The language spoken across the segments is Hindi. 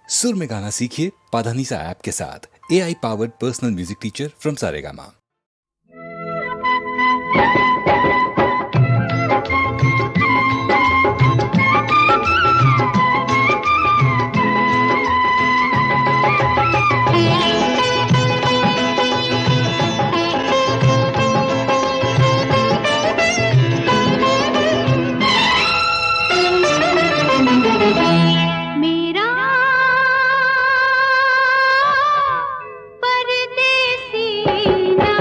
सुर में गाना सीखिए पाधानीसा ऐप के साथ। AI powered personal music teacher from Saregama. मेरा परदेसी ना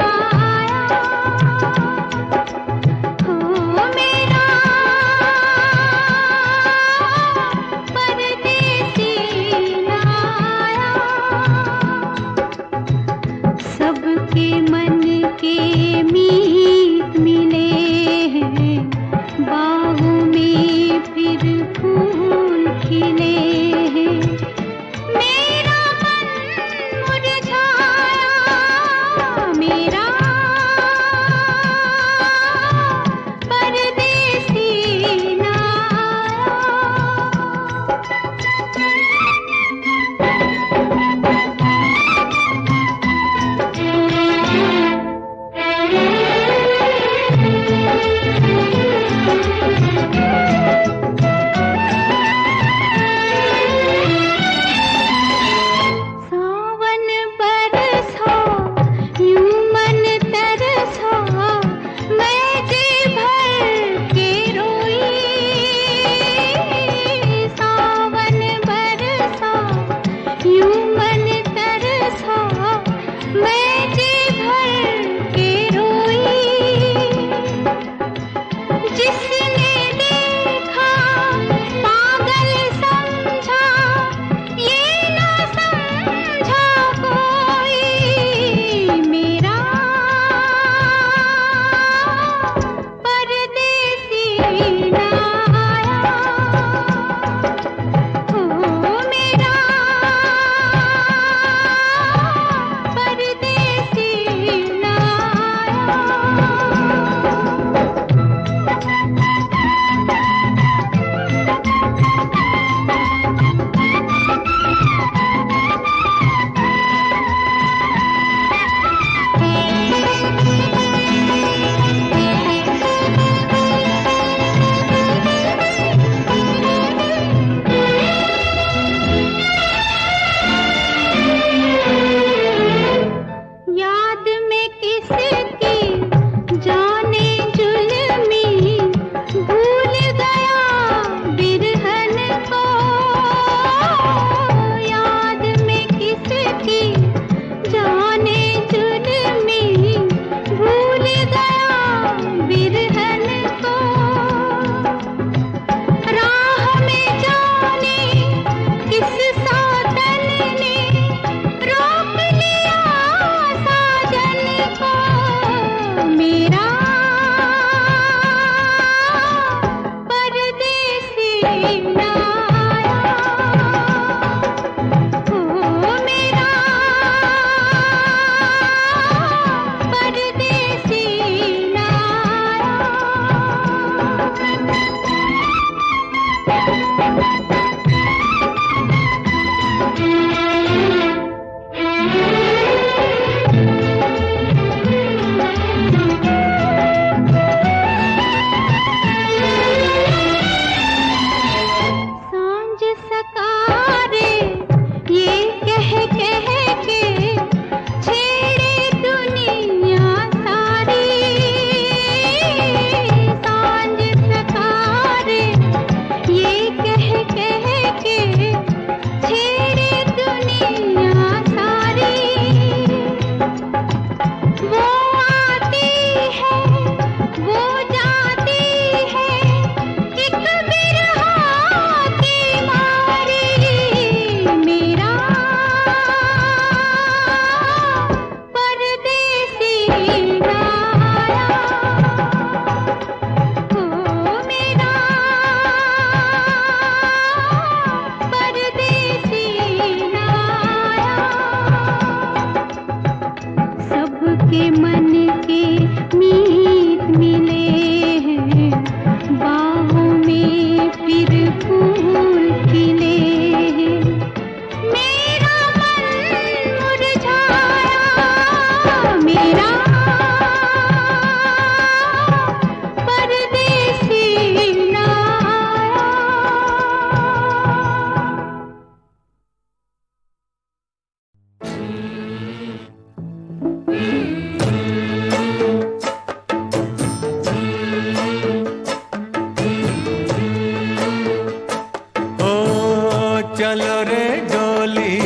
चलो रे डोली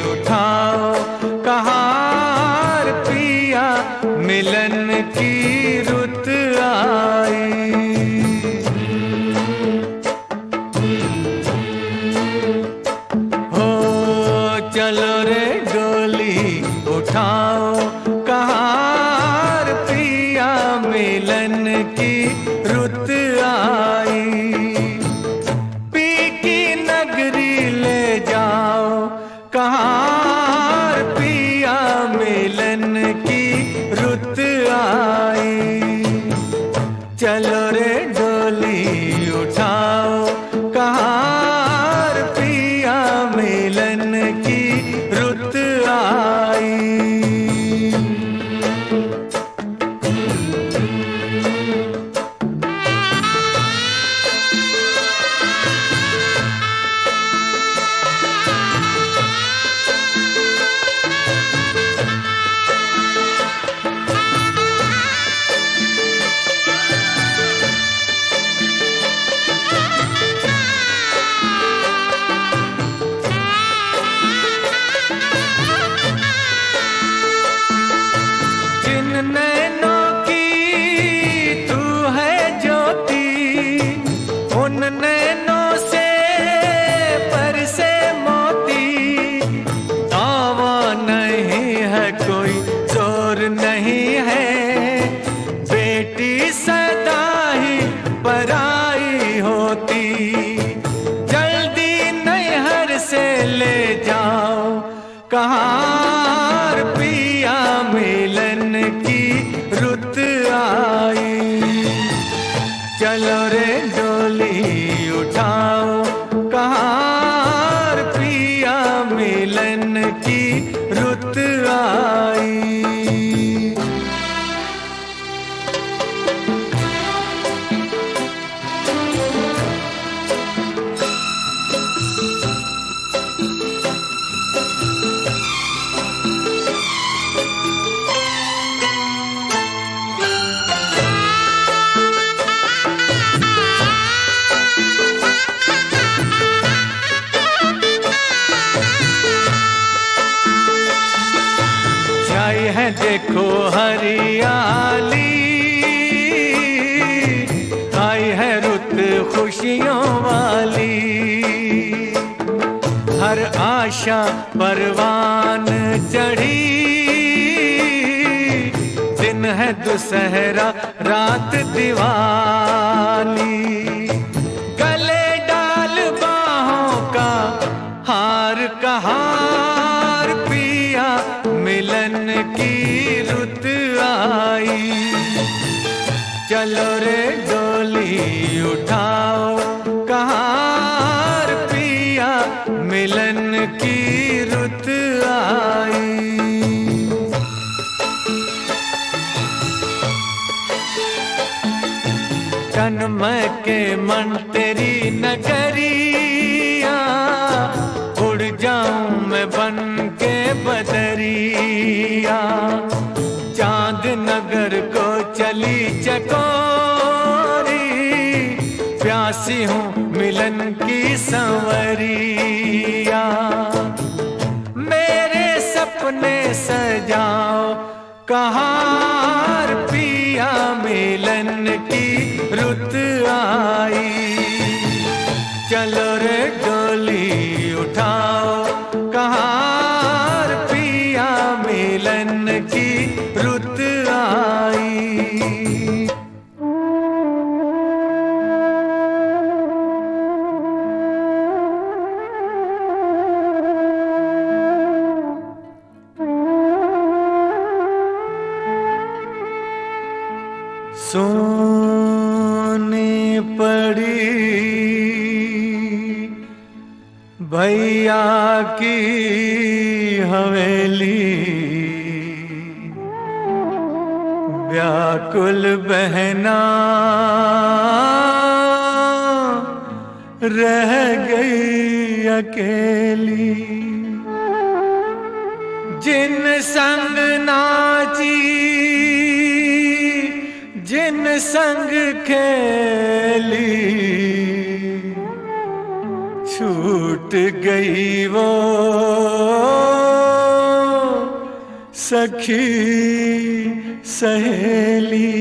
उठाओ कहार पिया मिलन की रुत आई। हो चलो रे डोली उठाओ कहार पिया मिलन की रुत आई। पी की नगरी ले जाओ कहार पिया मिलन की रुत आई। चलो रे डोली उठाओ कहार पिया मिलन की रुत आई। नैनों की तू है ज्योति, उन नैनों से बरसे मोती। दावा नहीं है कोई जोर नहीं है, बेटी सदा ही पराई होती। जल्दी नैहर से ले जाओ कहार पिया मिलन की रुत आई। चलो रे डोली उठाओ कहार पिया मिलन की रुत आई। है देखो हरियाली, आई है रुत खुशियों वाली। हर आशा परवान चढ़ी, दिन है दुसहरा रात दिवाली। गले डाल बाहों का हार कहार पिया मिलन की रुत आई। चलो रे डोली उठाओ कहार पिया मिलन की रुत आई। तन मैं के मन तेरी नगरिया, उड़ जाऊं मैं बन के बदरिया। चांद नगर को चली चकोरी, प्यासी हूँ मिलन की संवरिया। मेरे सपने सजाओ कहार पिया मिलन की रुत आई। चलो रे डोली उठाओ कहार पिया मिलन की रुत आई। सोनी पड़ी भैया की हवेली, व्याकुल बहना रह गई अकेली। जिन संग नाची जिन संग खेली, छूट गई वो सखी सहेली।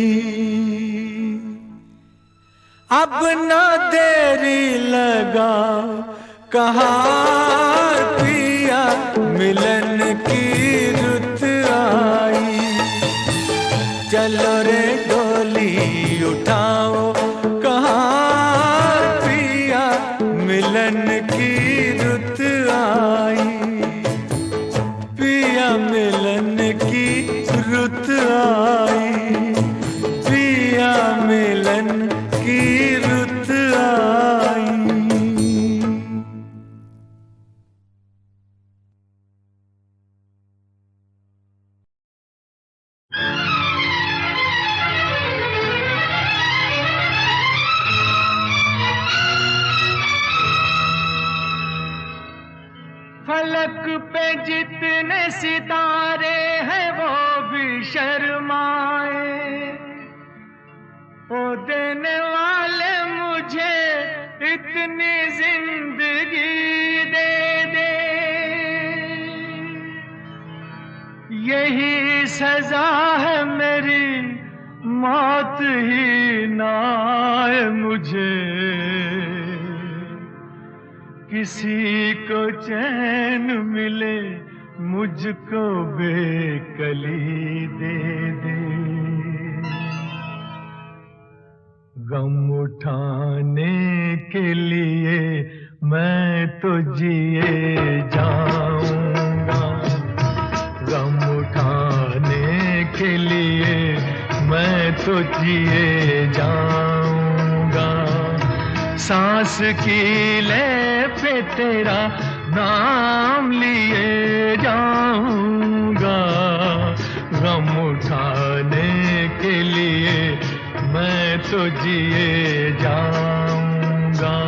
अब ना देरी लगा कहाँ पिया मिलन की रुत आई। चलो रे डोली उठाओ कहाँ पिया मिलन की रुत आई। पिया मिलन की रुत आई, पिया मिलन की रुत आई। फलक पे जितने सितारे हैं वो भी शर्माए। ओ देने वाले मुझे इतनी जिंदगी दे दे। यही सजा है मेरी मौत ही ना आए मुझे। किसी को चैन मिले मुझको बेकली दे दे। गम उठाने के लिए मैं तो जिए जाऊंगा। गम उठाने के लिए मैं तो जिए जाऊंगा। सांस की ले पे तेरा नाम लिए जाऊंगा। गम उठाने के लिए मैं तो जिए जाऊंगा।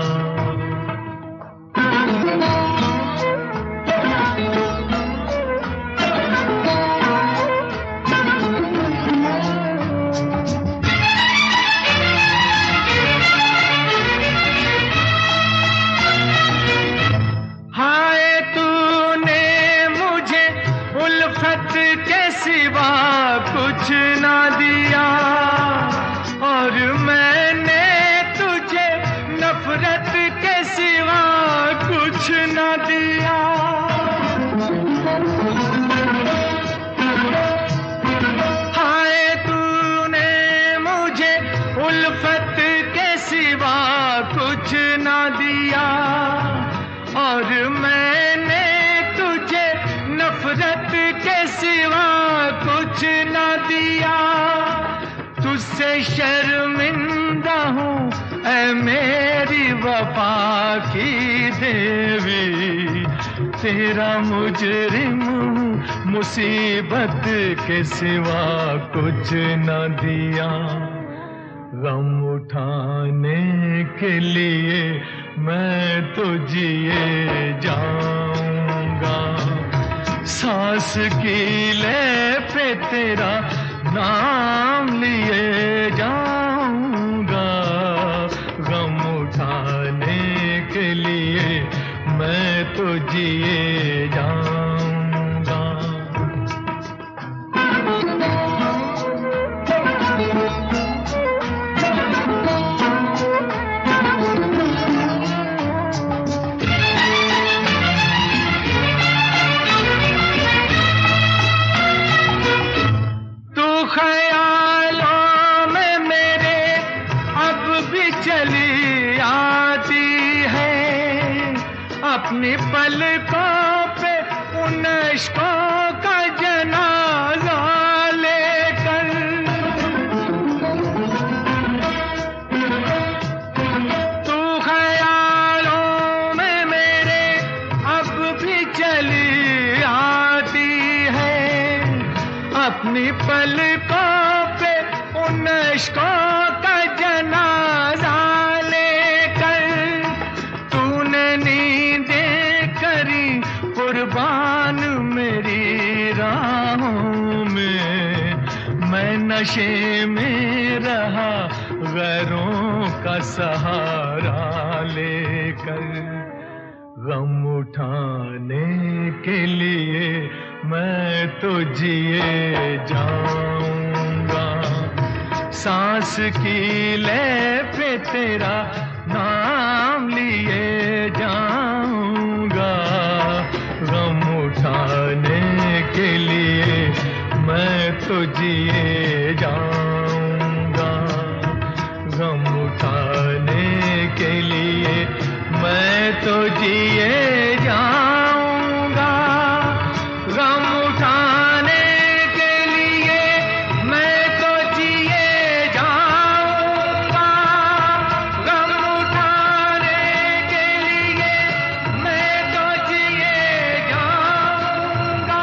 कुछ ना दिया और मैंने तुझे नफरत के सिवा कुछ ना दिया। हाय तूने मुझे उल्फत के सिवा कुछ ना दिया और मैंने तुझे नफरत के सिवा कुछ ना दिया। तुझसे शर्मिंदा हूँ ऐ मेरी वफा की देवी। तेरा मुजरिम हूँ मुसीबत के सिवा कुछ ना दिया। गम उठाने के लिए मैं तो जिए जाऊंगा। सांस की ले पे तेरा नाम लिए जाऊंगा। गम उठाने के लिए मैं तो जिए जाऊंगा। अपनी पलकों पे उन इश्कों का जनाजा लेकर तू ख्यालों में मेरे अब भी चली आती है। अपनी पलकों पे उन इश्कों का जनाजा कुर्बान मेरी राहों में। मैं नशे में रहा गैरों का सहारा लेकर। गम उठाने के लिए मैं तो जिए जाऊंगा, सांस की लय पे तेरा नाम लिए जाऊंगा। गम उठाने के लिए मैं तो जिए जाऊंगा, गम उठाने के लिए मैं तो जिए जाऊंगा, गम उठाने के लिए मैं तो जिए जाऊंगा, गम उठाने के लिए मैं तो जिए जाऊंगा।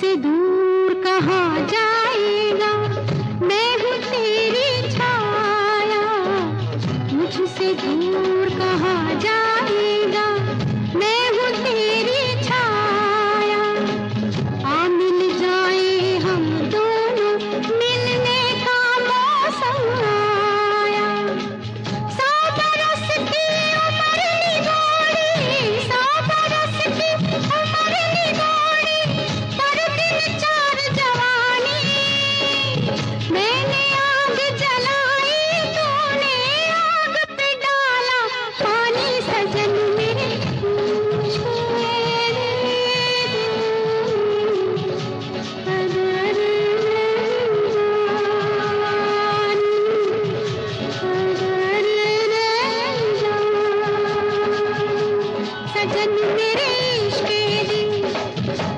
मुझसे दूर कहाँ जाएगा, मैं हूँ तेरी छाया। मुझसे दूर कहाँ जाएगा, मैं हूँ तेरी छाया। आ मिल जाए हम दोनों, मिलने का मौसम आया। 100 बरस की उम्र निगोरी, 100 बरस की उम्र निगोरी, पर दिन 4 जवानी। मैंने आग जलाई, तूने आग पे डाला पानी। सजन मेरे सजन मेरे इश्क दी,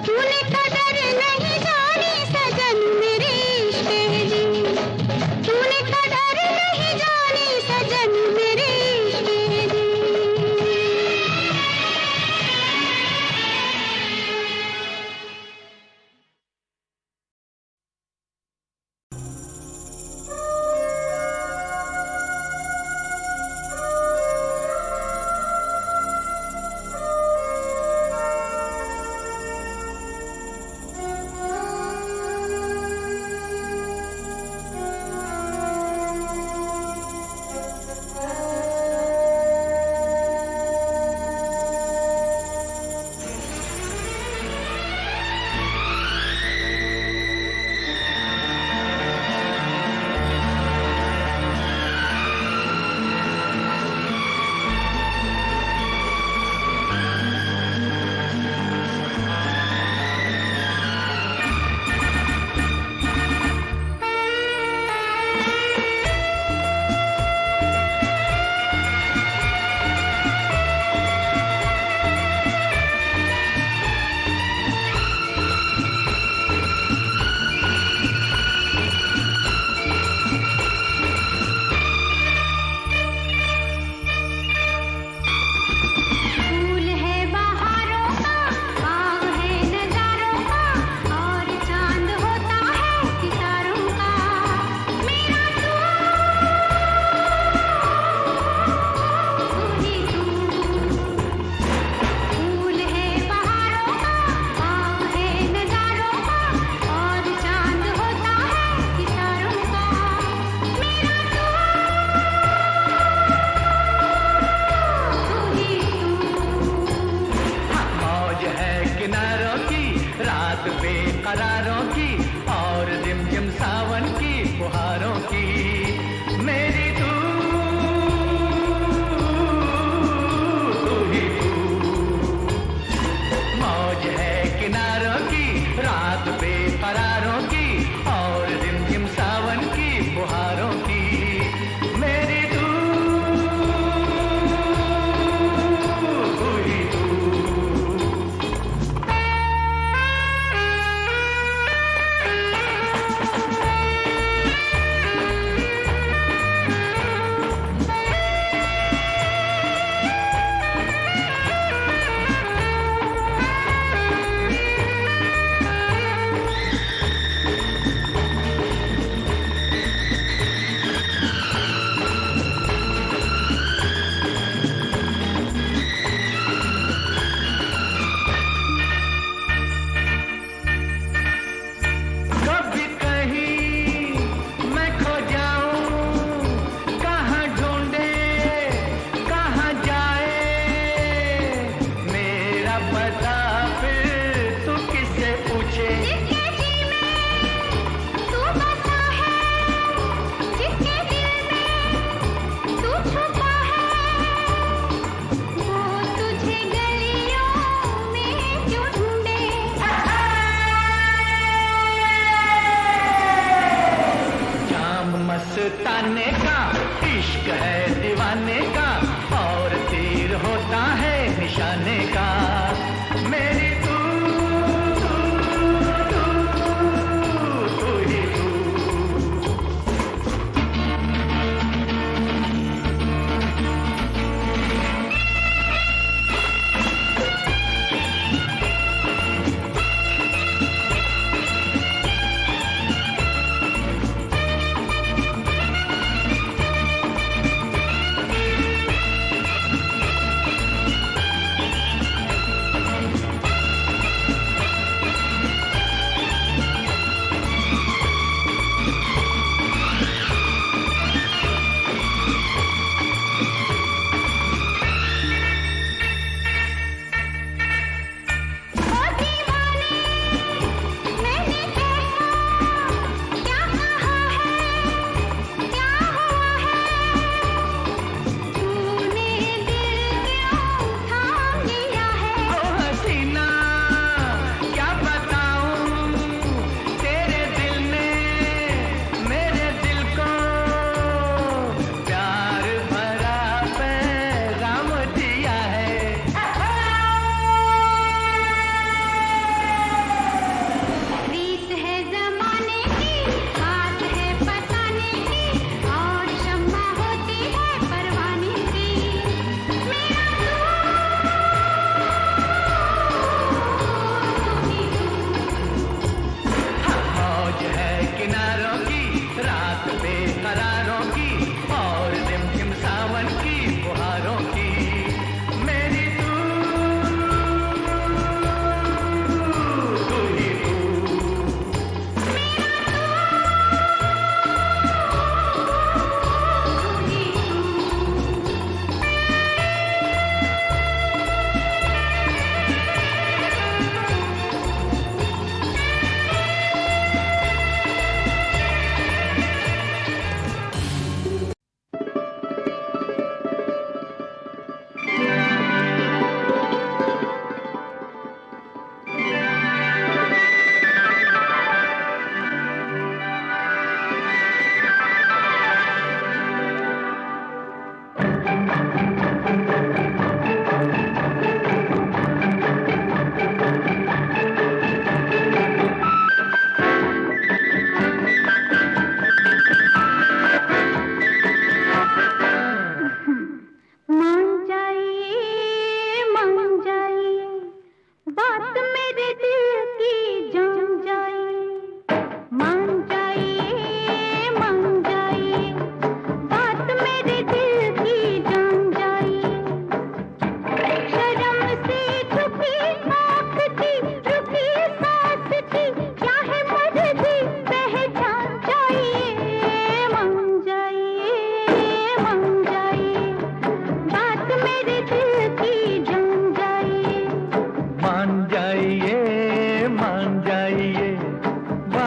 तूने कदर नहीं जानी। सजन मेरे इश्क दी, तूने कदर नहीं जानी। सजन मेरे इश्क दी। फूल है बहारों का, बाग है नजारों का, और चांद होता है सितारों का। मेरा तू ही तू। फूल है बहारों का, बाग है नजारों का, और चांद होता है सितारों का। मेरा तू ही तू। मौज है किनारों की, रात बेकरारों की, और रिमझिम सावन की फुहारों की। मेरी तू ही तू। मौज है किनारों की, रात बेकरारों की, और रिमझिम सावन की फुहारों की। मेरी तू ही तू।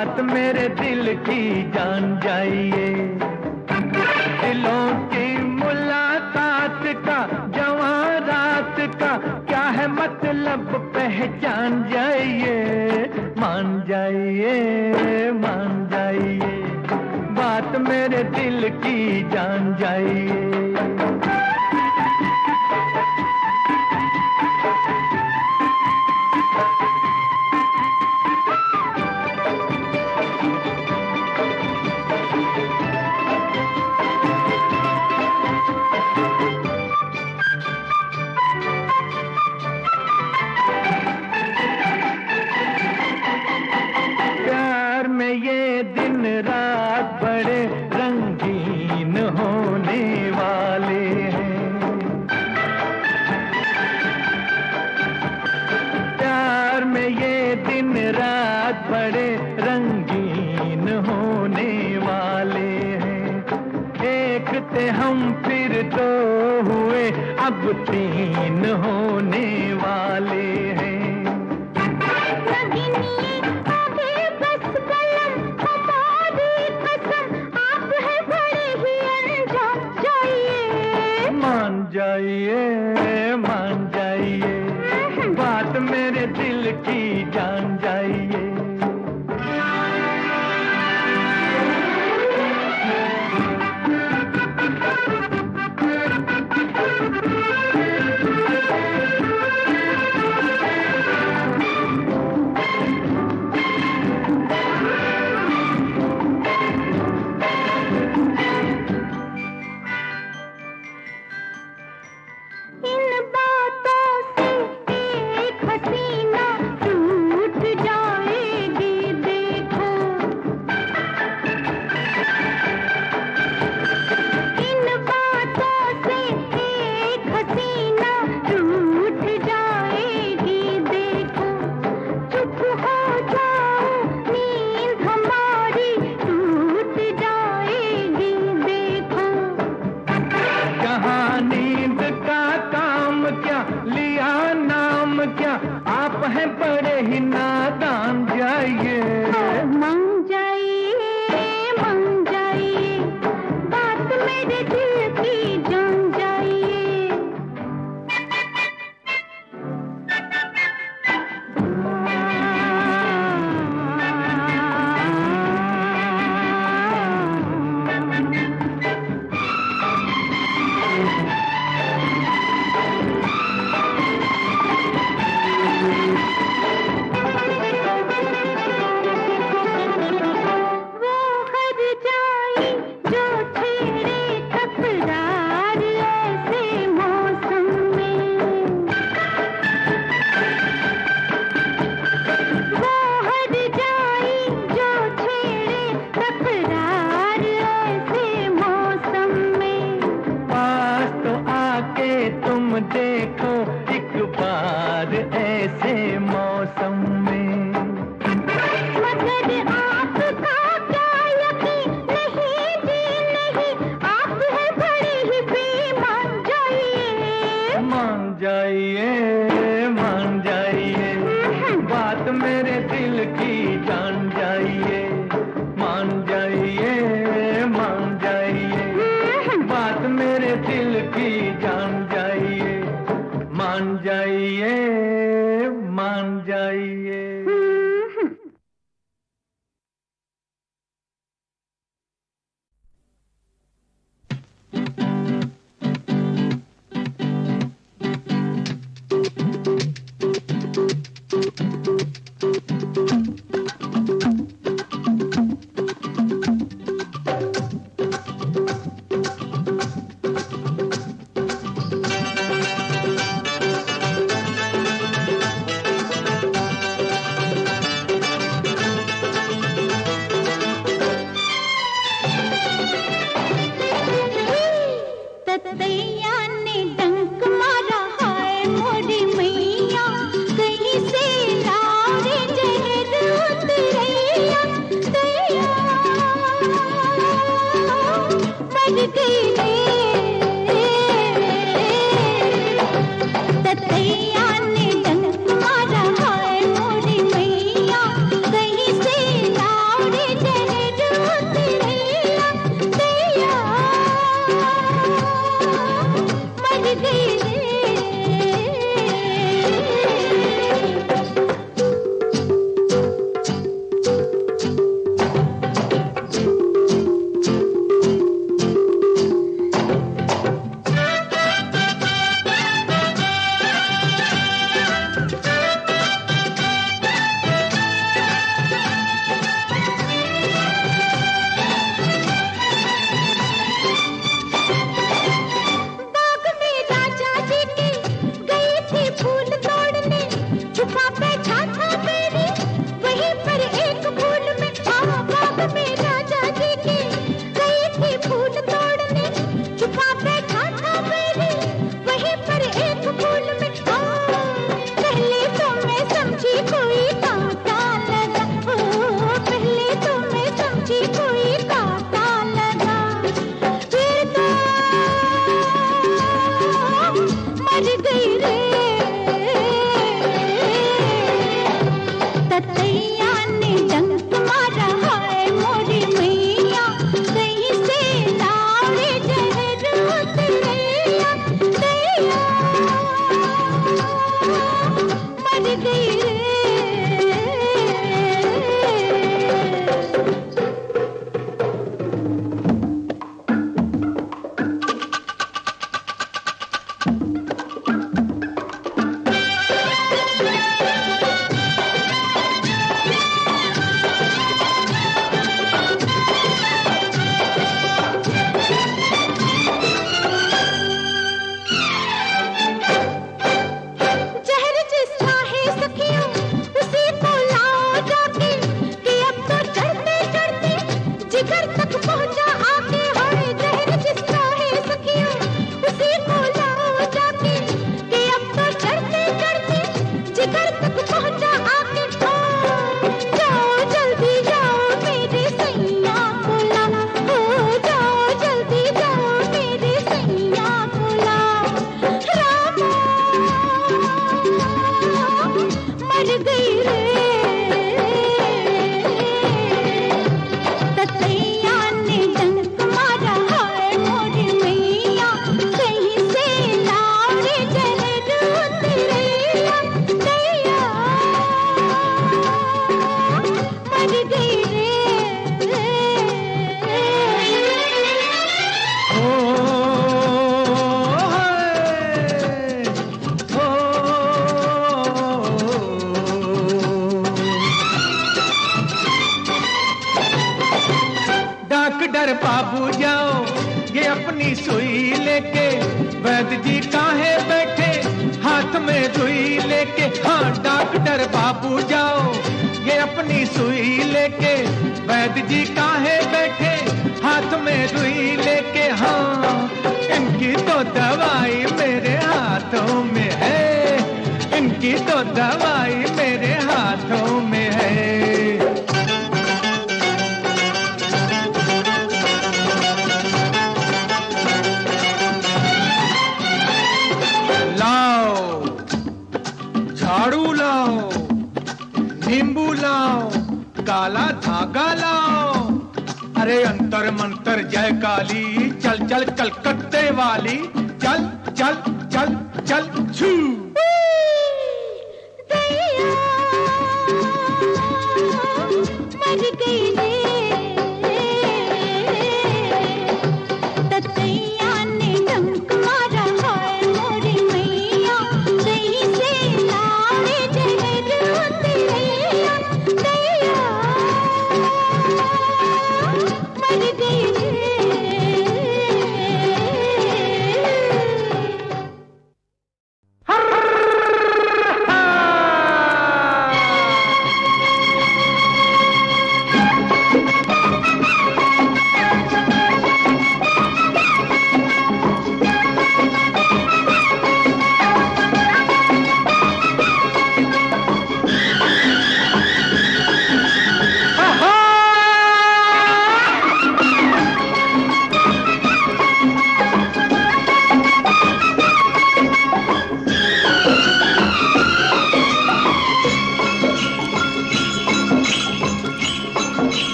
बात मेरे दिल की जान जाइए। दिलों की मुलाकात का, जवां रात का क्या है मतलब पहचान जाइए। मान जाइए, मान जाइए, बात मेरे दिल की जान जाइए। प्यार में ये दिन रात बड़े रंगीन होने वाले हैं। प्यार में ये दिन रात बड़े रंगीन होने वाले हैं। एक थे हम फिर दो हुए, अब तीन होने वाले हैं। मान जाइए, मान जाइए, बात मेरे दिल की जान जाइए। डॉक्टर बाबू जाओ, ये अपनी सुई लेके, वैद्य जी काहे बैठे हाथ में सुई लेके। हाँ डॉक्टर बाबू जाओ, ये अपनी सुई लेके, वैद्य जी काहे बैठे हाथ में सुई लेके। हाँ इनकी तो दवाई मेरे हाथों में है, इनकी तो दवाई मेरे हाथों में है। लाओ झाड़ू लाओ, नींबू लाओ, काला धागा लाओ, अरे अंतर मंतर जय काली, चल चल कलकत्ते वाली, चल चल चल चल छू। मर गई रे, ततैया ने डंक मारा, हाय मोरी मैया, दही से लावे जहर उतरैया, दैया मर गई रे।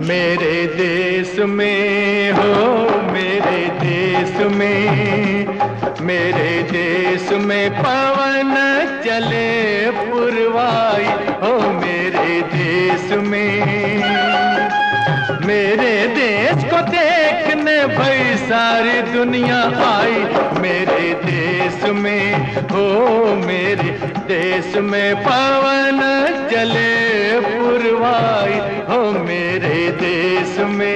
मेरे देश में हो, मेरे देश में, मेरे देश में पवन चले पुरवाई हो, मेरे देश में। मेरे देश को देखने भाई सारी दुनिया आई, मेरे देश में हो, मेरे देश में पवन चले पुरवाई हो, मेरे देश में।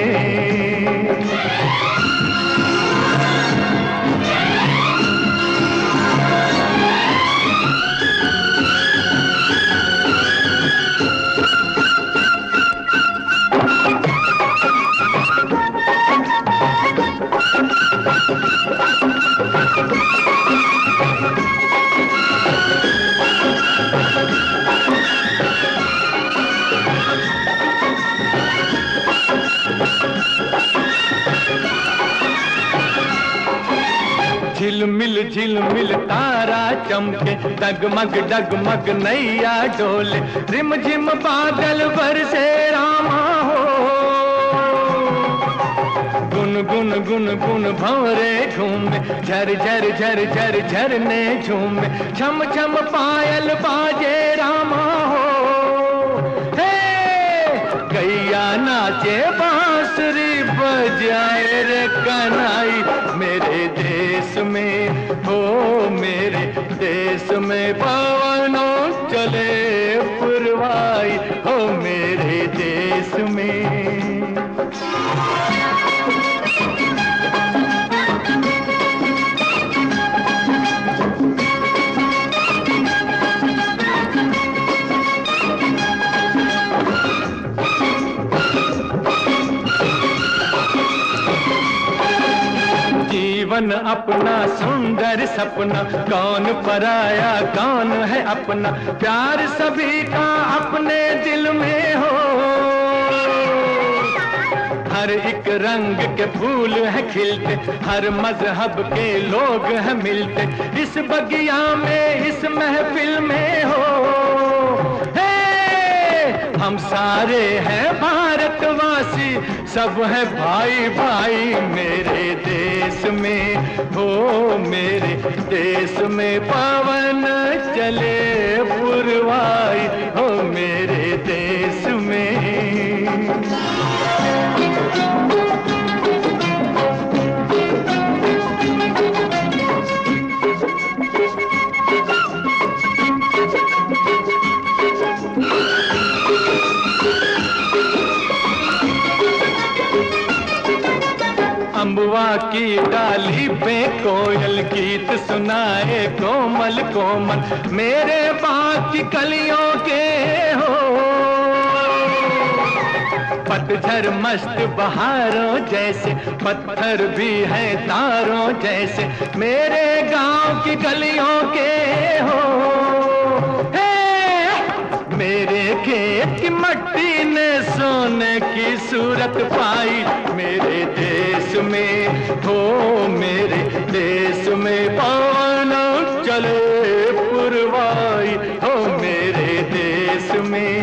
झिलमिल झिलमिल तारा चमके, डगमग डगमग नैया डोले, रिम झिम बादल बरसे रामा हो, गुन गुन गुन गुन भंवरे झूमे, झर झर झर झर झरने झूमे, छम छम पायल बाजे रामा हो। हे गैया नाचे बांसुरी बजाए रे कन्हई, मेरे देश में हो, मेरे देश में पवनों चले पुरवाई हो, मेरे देश में। जीवन अपना सुंदर सपना, कौन पराया कौन है अपना, प्यार सभी का अपने दिल में हो। हर एक रंग के फूल है खिलते, हर मजहब के लोग हैं मिलते, इस बगिया में इस महफिल में हो। हम सारे हैं भारतवासी, सब है भाई भाई मेरे देश में हो, मेरे देश में पवन चले पुरवाई हो, मेरे देश में। की डाली पे कोयल गीत सुनाए कोमल कोमल मेरे बाग की कलियों के हो। पतझर मस्त बहारों जैसे पत्थर भी है तारों जैसे मेरे गांव की गलियों के हो। मेरे खेत की मट्टी ने सोने की सूरत पाई मेरे देश में हो। मेरे देश में पवन चले पुरवाई हो। मेरे देश में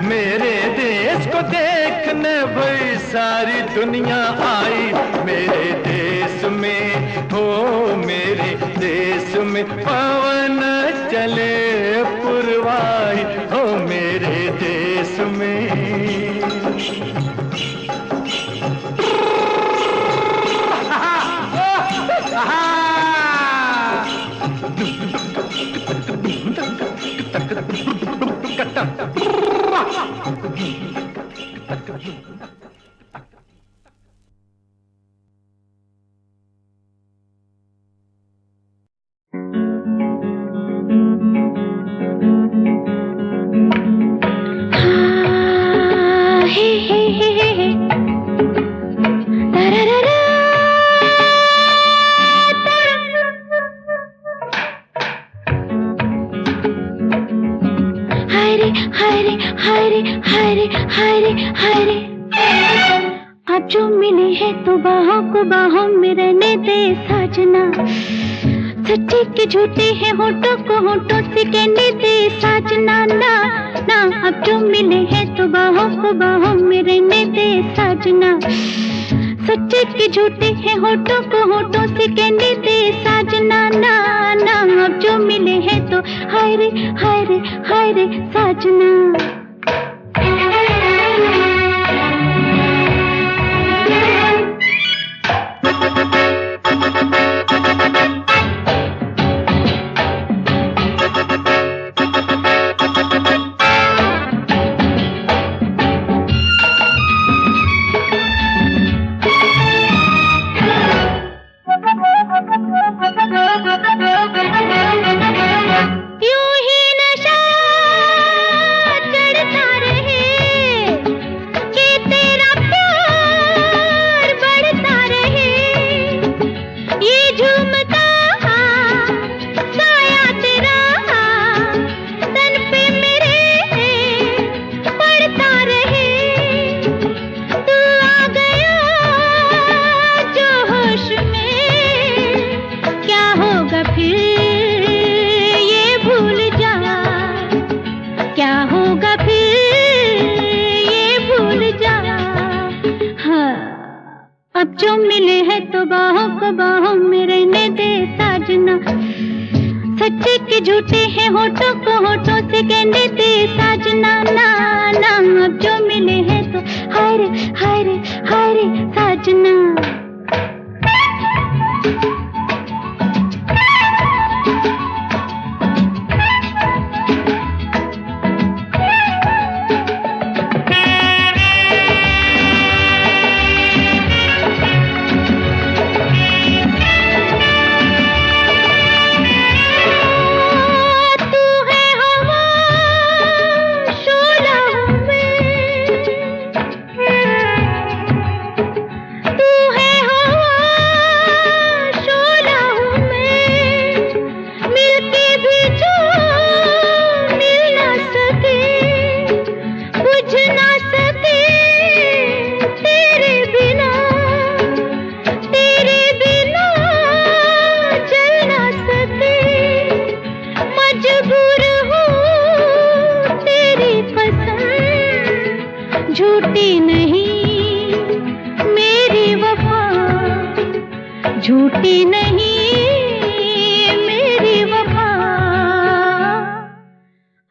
मेरे देश को देखने भाई सारी दुनिया आई मेरे देश में हो। मेरे देश में पवन चले पुरवाई हो मेरे देश में। अब जो मिले हैं तो बाहों को बाहों में रहने दे साजना। सच्चे के झूठे हैं होठों को होठों से कहने दे साजना। ना ना अब जो मिले हैं तो बाहों को बाहों में रहने दे साजना। सच्चे के झूठे हैं होठों को होठों से कहने दे साजना। ना ना अब जो मिले हैं तो हाय रे हाय रे हाय रे साजना। अब जो मिले हैं तो बाहों को बाहों में रहने दे साजना। सच्चे के झूठे हैं होठों को होठों से कहने दे साजना। ना ना अब जो मिले हैं तो हाय रे हाय रे हाय रे साजना। झूठी नहीं मेरी वफा, झूठी नहीं मेरी वफा।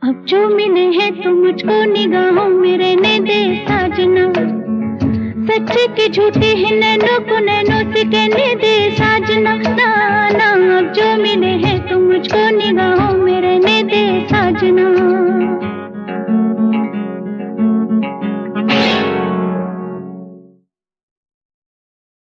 अब जो मिले हैं तो मुझको निगाहों में रहने दे साजना। सच्चे के झूठे हैं नैनों को नैनों से कहने दे साजना। ना ना अब जो मिले हैं तो मुझको निगाहों में रहने दे साजना।